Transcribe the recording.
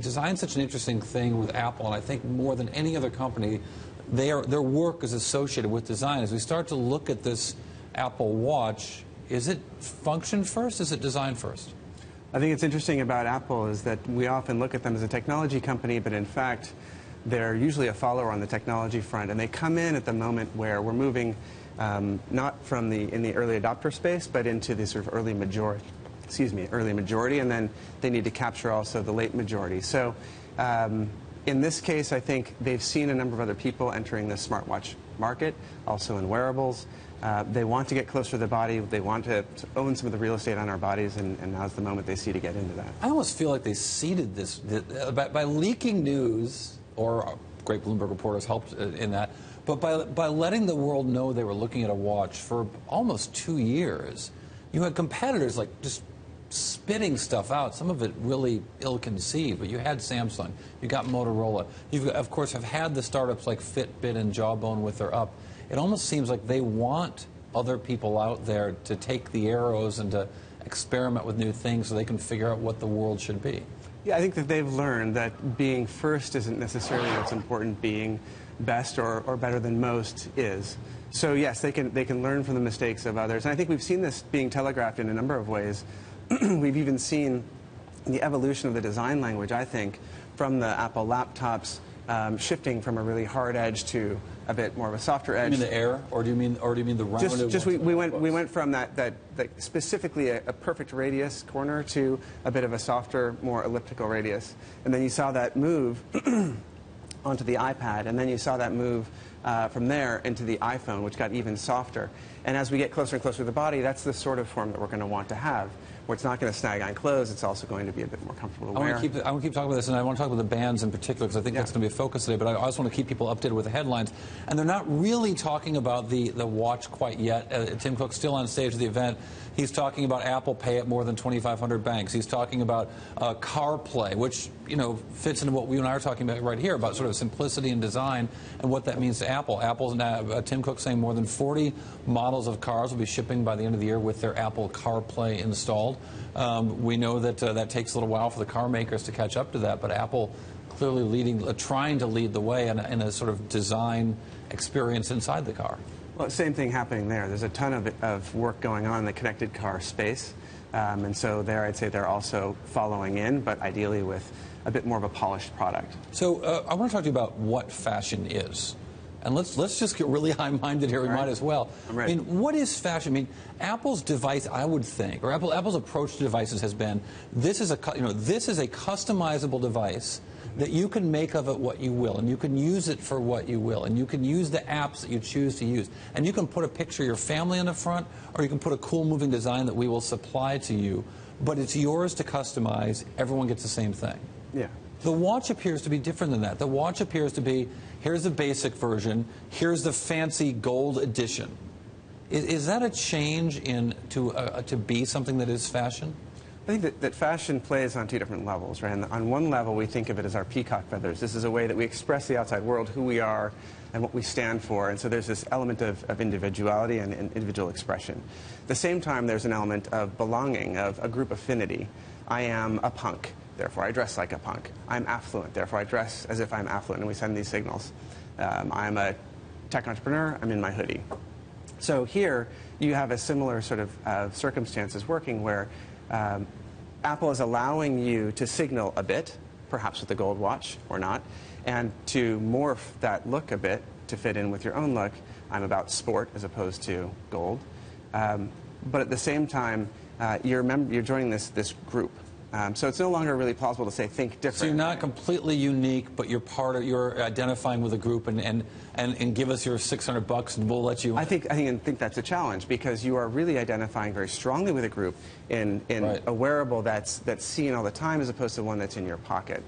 Design's such an interesting thing with Apple, and I think more than any other company, their work is associated with design. As we start to look at this Apple Watch, is it function first? Is it design first? I think it's interesting about Apple is that we often look at them as a technology company, but in fact, they're usually a follower on the technology front, and they come in at the moment where we're moving not from in the early adopter space, but into the sort of early majority, and then they need to capture also the late majority. So in this case, I think they've seen a number of other people entering the smartwatch market, also in wearables. They want to get closer to the body. They want to own some of the real estate on our bodies, and now's the moment they see to get into that. I almost feel like they seeded this by leaking news, or great Bloomberg reporters helped in that, but by letting the world know they were looking at a watch for almost 2 years, you had competitors like just spitting stuff out, some of it really ill-conceived, but you had Samsung, you got Motorola, you of course have had the startups like Fitbit and Jawbone with their Up. It almost seems like they want other people out there to take the arrows and to experiment with new things so they can figure out what the world should be. Yeah, I think that they've learned that being first isn't necessarily what's important, being best or better than most is. So yes, they can learn from the mistakes of others. And I think we've seen this being telegraphed in a number of ways. We've even seen the evolution of the design language, I think, from the Apple laptops shifting from a really hard edge to a bit more of a softer edge. You mean the Air, or do you mean the rounded? We went from that specifically a perfect radius corner to a bit of a softer, more elliptical radius, and then you saw that move onto the iPad, and then you saw that move from there into the iPhone, which got even softer. And as we get closer and closer to the body, that's the sort of form that we're going to want to have, where it's not going to snag on clothes, it's also going to be a bit more comfortable to wear. I want to keep talking about this, and I want to talk about the bands in particular, because I think that's going to be a focus today, but I also want to keep people updated with the headlines. And they're not really talking about the watch quite yet. Tim Cook's still on stage at the event. He's talking about Apple Pay at more than 2,500 banks. He's talking about CarPlay, which fits into what we and I are talking about right here, about sort of simplicity and design and what that means to Apple. Apple's now, Tim Cook saying more than 40 models of cars will be shipping by the end of the year with their Apple CarPlay installed. We know that that takes a little while for the car makers to catch up to that, but Apple clearly trying to lead the way in a sort of design experience inside the car. Well, same thing happening there. There's a ton of work going on in the connected car space, and so there I'd say they're also following in, but ideally with a bit more of a polished product. So I want to talk to you about what fashion is. And let's just get really high-minded here. We might as well. I'm ready. I mean, what is fashion? I mean, Apple's device, I would think, or Apple's approach to devices has been, this is a customizable device that you can make of it what you will, and you can use it for what you will, and you can use the apps that you choose to use, and you can put a picture of your family in the front, or you can put a cool moving design that we will supply to you, but it's yours to customize. Everyone gets the same thing. Yeah. The watch appears to be different than that. The watch appears to be, here's the basic version, here's the fancy gold edition. Is that a change to be something that is fashion? I think that fashion plays on two different levels, right? And on one level, we think of it as our peacock feathers. This is a way that we express the outside world, who we are, and what we stand for. And so there's this element of individuality and individual expression. At the same time, there's an element of belonging, of a group affinity. I am a punk, therefore I dress like a punk. I'm affluent, therefore I dress as if I'm affluent, and we send these signals. I'm a tech entrepreneur, I'm in my hoodie. So here, you have a similar sort of circumstances working where Apple is allowing you to signal a bit, perhaps with the gold watch or not, and to morph that look a bit to fit in with your own look. I'm about sport as opposed to gold. But at the same time, you're joining this group. So it's no longer really plausible to say think different. So you're not completely unique, but you're identifying with a group, and give us your $600 and we'll let you. I think that's a challenge, because you are really identifying very strongly with a group in right. a wearable that's seen all the time as opposed to one that's in your pocket.